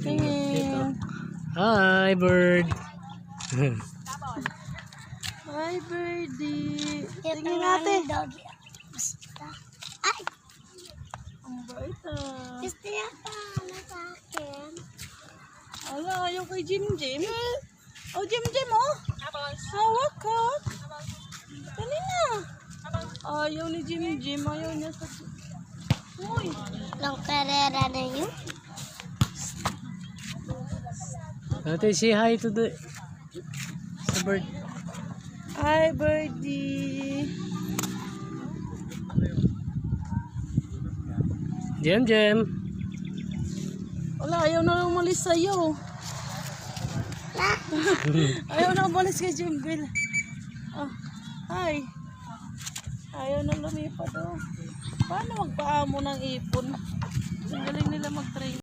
Tingin. Hi, bird. Hi, birdie. Tingin natin. Ay! Ang bait ah. Gusto niya pa sa akin. Ala, ayaw kay Jim Jim. Oh, Jim Jim oh. Hawak ka. Dali na. Ayaw ni Jim Jim. Ayaw niya sa... Uy. Lang karera na yun. Ate, say hi to the bird. Hi, birdie. Jem Jem. Wala, ayaw na umalis sa'yo. Ayaw na umalis kay Jimbil. Oh, hi. Ayaw na lumipat oh. Paano magpaamo ng ipon? Ang galing nila mag-train.